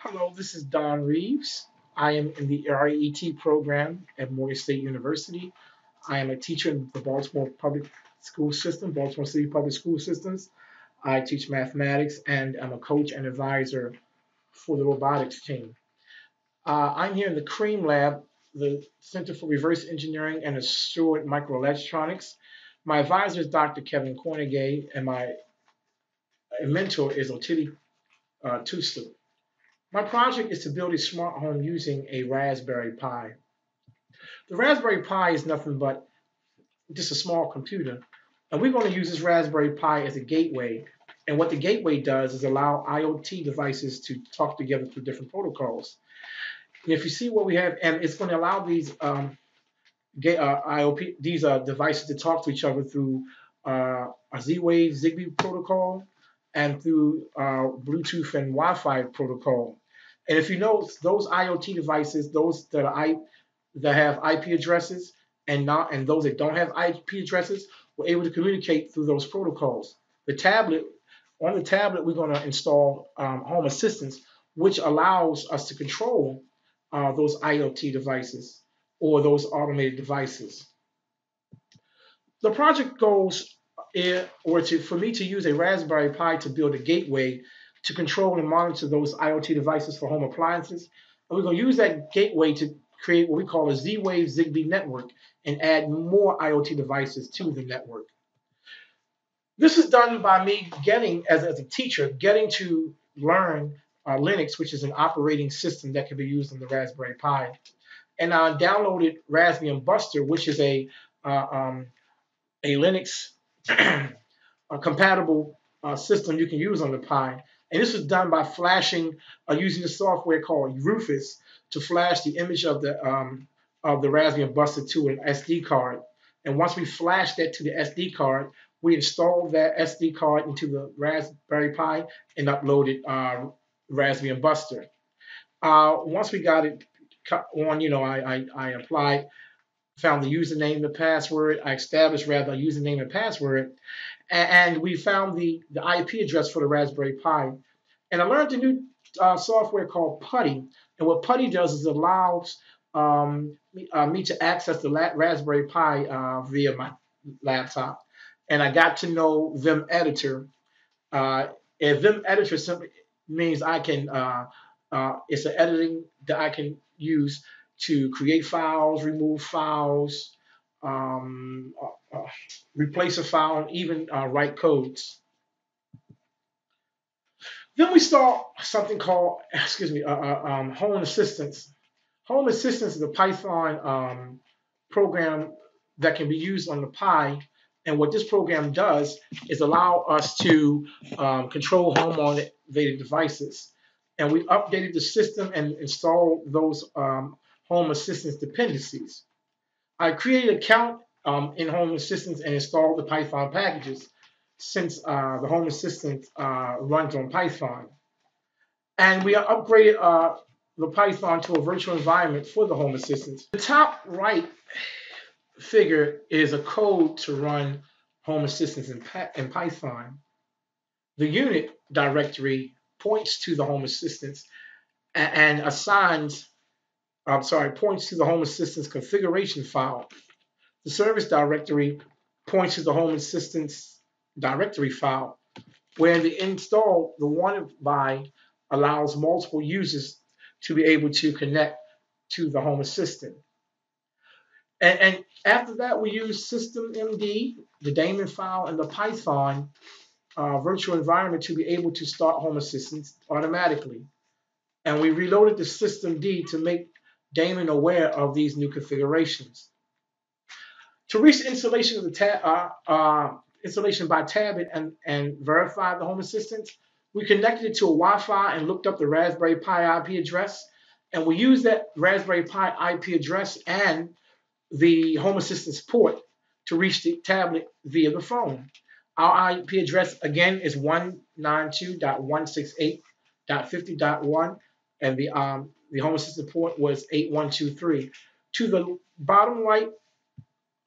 Hello, this is Don Reaves. I am in the RET program at Morgan State University. I am a teacher in the Baltimore Public School System, Baltimore City Public School Systems. I teach mathematics and I'm a coach and advisor for the robotics team. I'm here in the CREAM lab, the Center for Reverse Engineering and Assured Microelectronics. My advisor is Dr. Kevin Cornegay, and my mentor is Otili Tustu. My project is to build a smart home using a Raspberry Pi. The Raspberry Pi is nothing but just a small computer, and we're going to use this Raspberry Pi as a gateway. And what the gateway does is allow IoT devices to talk together through different protocols. And if you see what we have, and it's going to allow these IOP these devices to talk to each other through a Z-Wave Zigbee protocol and through Bluetooth and Wi-Fi protocol. And if you know those IoT devices, those that have IP addresses and those that don't have IP addresses, we're able to communicate through those protocols. The tablet On the tablet, we're going to install Home Assistance, which allows us to control those IoT devices or those automated devices. The project goals for me to use a Raspberry Pi to build a gateway to control and monitor those IoT devices for home appliances. And we're going to use that gateway to create what we call a Z-Wave Zigbee network and add more IoT devices to the network. This is done by me as a teacher, getting to learn Linux, which is an operating system that can be used on the Raspberry Pi. And I downloaded Raspbian Buster, which is a Linux compatible system you can use on the Pi. And this was done by using a software called Reaves to flash the image of the Raspbian Buster to an SD card. And once we flashed that to the SD card, we installed that SD card into the Raspberry Pi and uploaded Raspbian Buster. Once we got it on, I applied, found the username, the password. I established rather a username and password, and we found the IP address for the Raspberry Pi. And I learned a new software called Putty. And what Putty does is allows me to access the Raspberry Pi via my laptop. And I got to know Vim Editor. And Vim Editor simply means I can, it's an editing that I can use to create files, remove files, um, uh, uh, replace a file, and even write codes. Then we start something called, Home Assistance. Home Assistance is a Python program that can be used on the Pi. And what this program does is allow us to control home automated devices. And we updated the system and installed those Home Assistance dependencies. I created an account in Home Assistance and installed the Python packages since the Home Assistant runs on Python. And we upgraded the Python to a virtual environment for the Home Assistant. The top right figure is a code to run Home Assistance in Python. The unit directory points to the Home Assistance and points to the Home Assistance configuration file. The service directory points to the Home Assistance directory file, where the install, the one by, allows multiple users to be able to connect to the Home Assistant. And after that, we use systemd, the daemon file, and the Python virtual environment to be able to start Home Assistant automatically. And we reloaded the systemd to make daemon aware of these new configurations. To reach the installation of the installation by tablet and verify the Home Assistant, we connected it to a Wi-Fi and looked up the Raspberry Pi IP address. And we used that Raspberry Pi IP address and the Home Assistance port to reach the tablet via the phone. Our IP address, again, is 192.168.50.1, and the Home Assistant port was 8123. To the bottom right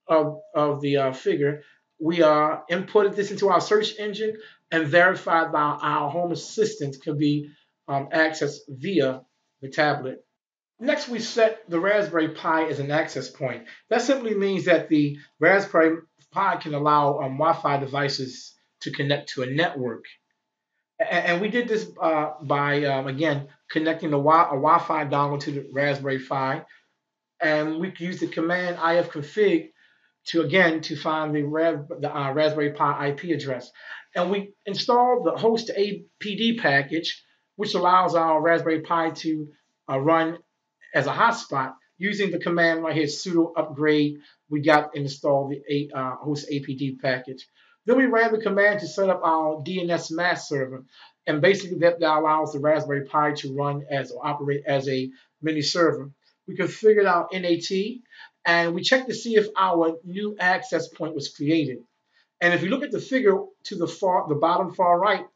of the figure, we inputted this into our search engine and verified that our Home Assistant could be access via the tablet. Next, we set the Raspberry Pi as an access point. That simply means that the Raspberry Pi can allow Wi-Fi devices to connect to a network. And we did this by, again, connecting a Wi-Fi dongle to the Raspberry Pi. And we can use the command ifconfig to find the Raspberry Pi IP address. And we installed the host APD package, which allows our Raspberry Pi to run as a hotspot using the command right here, sudo upgrade. We got installed the host APD package. Then we ran the command to set up our DNS mask server. And basically that allows the Raspberry Pi to run as or operate as a mini server. We configured our NAT and we checked to see if our new access point was created. And if you look at the figure to the bottom far right,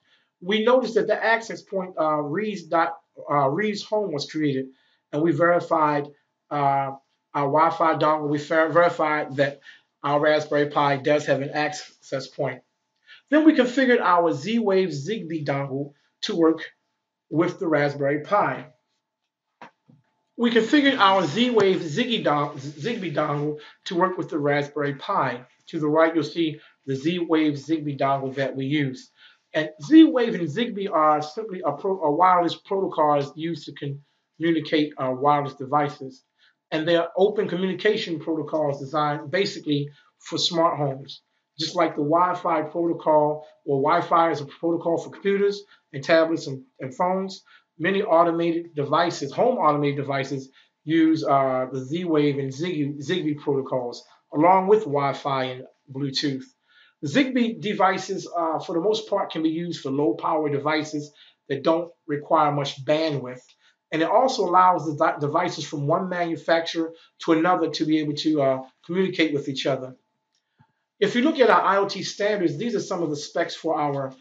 we noticed that the access point Reaves home was created, and we verified our Wi-Fi dongle. We verified that our Raspberry Pi does have an access point. Then we configured our Z-Wave Zigbee dongle to work with the Raspberry Pi. We configured our Z-Wave Zigbee dongle to work with the Raspberry Pi. To the right, you'll see the Z-Wave Zigbee dongle that we use. And Z-Wave and Zigbee are simply a wireless protocols used to communicate wireless devices. And they're open communication protocols designed basically for smart homes. Just like the Wi-Fi protocol, or Wi-Fi is a protocol for computers and tablets and phones, many automated devices, home automated devices, use the Z-Wave and Zigbee protocols, along with Wi-Fi and Bluetooth. The Zigbee devices, for the most part, can be used for low-power devices that don't require much bandwidth. And it also allows the devices from one manufacturer to another to be able to communicate with each other. If you look at our IoT standards, these are some of the specs for our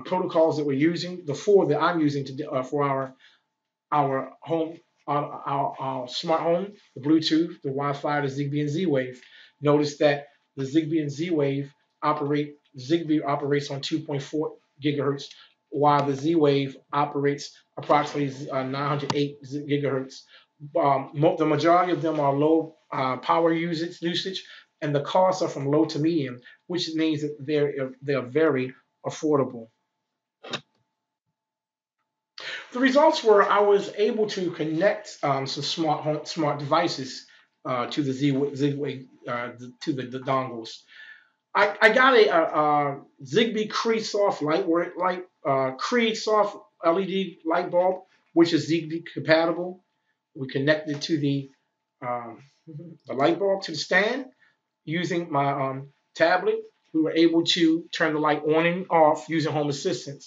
protocols that we're using. The four that I'm using for our home, our smart home: the Bluetooth, the Wi-Fi, the Zigbee, and Z-Wave. Notice that the Zigbee and Z-Wave Zigbee operates on 2.4 gigahertz, while the Z-Wave operates approximately 908 gigahertz. The majority of them are low power usage, and the costs are from low to medium, which means that they're very affordable. The results were I was able to connect some smart devices to the Z-Wave to the dongles. I got a Zigbee Cree Soft Cree Soft LED light bulb, which is Zigbee compatible. We connected to the light bulb to the stand using my tablet. We were able to turn the light on and off using Home Assistant.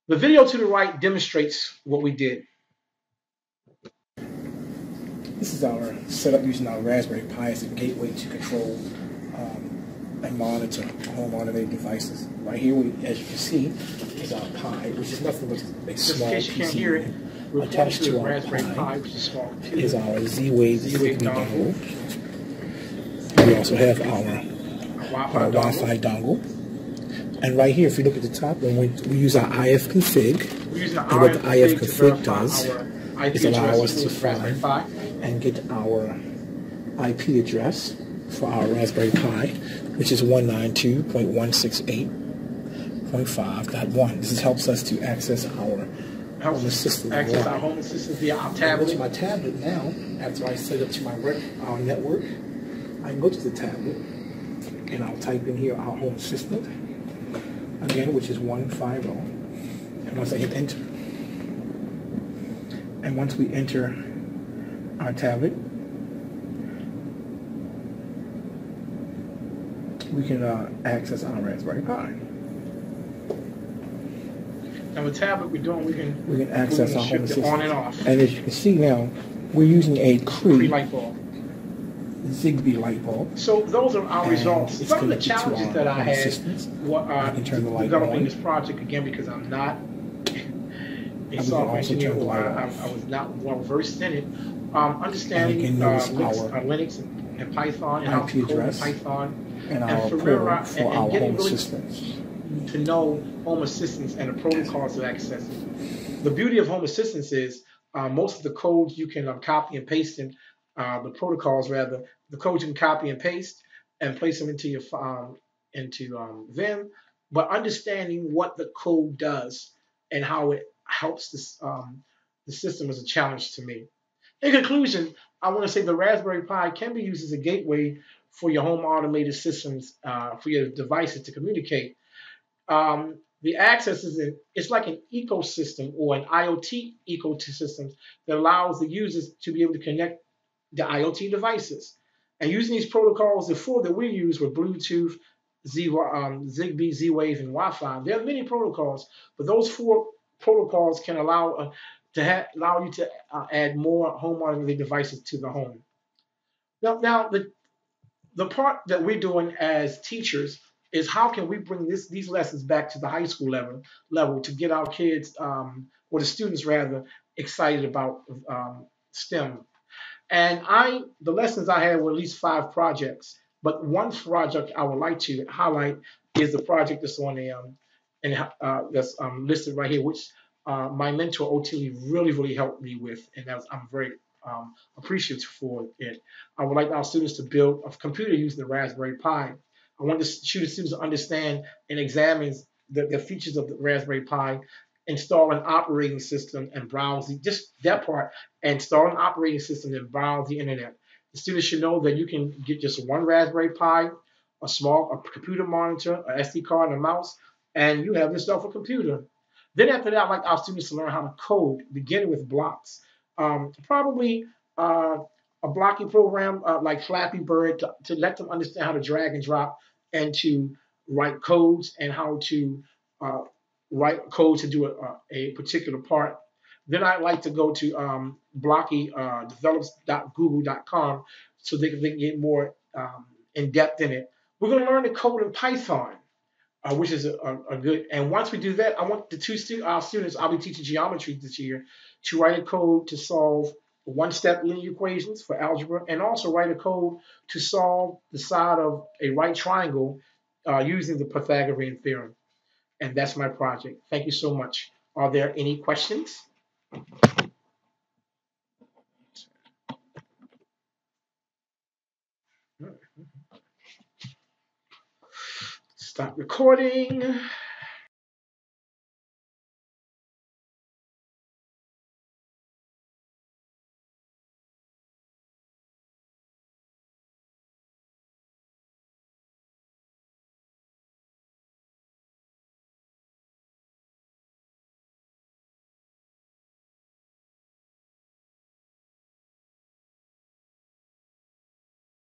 The video to the right demonstrates what we did. This is our setup using our Raspberry Pi as a gateway to control and monitor home automated devices. Right here, as you can see, is our Pi, which is nothing but a small PC. Attached to our Raspberry Pi, which is small, is our Z-Wave Zigbee dongle. We also have our Wi-Fi dongle. And right here, if you look at the top, when we use our ifconfig, and what the ifconfig does is allow us to find and get our IP address for our Raspberry Pi, which is 192.168.5.1. This helps us to access our home assistant. Access our home assistant via our tablet. I go to my tablet now. After I set up to our network, I can go to the tablet and I'll type in here our home assistant again, which is 150. And once I hit enter, and once we enter our tablet, we can access our Raspberry Pi. And with tablet, we can access our home assistant on and off. And as you can see now, we're using a Cree light bulb. Zigbee light bulb. So those are our results. Some of the challenges that I had developing this project, again, because I'm not a software engineer, or I was not well versed in it. Understanding Linux and Python, and how to code Python, and our port for our home assistants. to know Home Assistance and the protocols to access it. The beauty of Home Assistance is most of the codes you can copy and paste in the protocols rather the codes you can copy and paste and place them into your into Vim, but understanding what the code does and how it helps the system is a challenge to me. In conclusion, I want to say the Raspberry Pi can be used as a gateway for your home automated systems, for your devices to communicate. The access is it's like an ecosystem or an IoT ecosystem that allows the users to be able to connect the IoT devices. And using these protocols, the four that we use were Bluetooth, Zigbee, Z-Wave, and Wi-Fi. There are many protocols, but those four protocols can allow allow you to add more home automated devices to the home. Now the part that we're doing as teachers is how can we bring these lessons back to the high school level to get our kids or the students rather excited about STEM. And the lessons I had were at least five projects. But one project I would like to highlight is the project that's on the and that's listed right here, which my mentor OT really helped me with, and I'm very appreciative for it. I would like our students to build a computer using the Raspberry Pi. I want the students to understand and examine the features of the Raspberry Pi, install an operating system and browse just that part, install an operating system and browse the internet. The students should know that you can get just one Raspberry Pi, a computer monitor, a SD card, and a mouse, and you have yourself a computer. Then after that, I'd like our students to learn how to code, beginning with blocks. Probably a blocking program like Flappy Bird to let them understand how to drag and drop and to write codes and how to uh, write code to do a particular part. Then I'd like to go to Blocky develops.google.com so they can get more in depth in it. We're going to learn to code in Python, which is a good. And once we do that, I want the our students, I'll be teaching geometry this year, to write a code to solve one-step linear equations for algebra, and also write a code to solve the side of a right triangle using the Pythagorean theorem. And that's my project. Thank you so much. Are there any questions? Stop recording.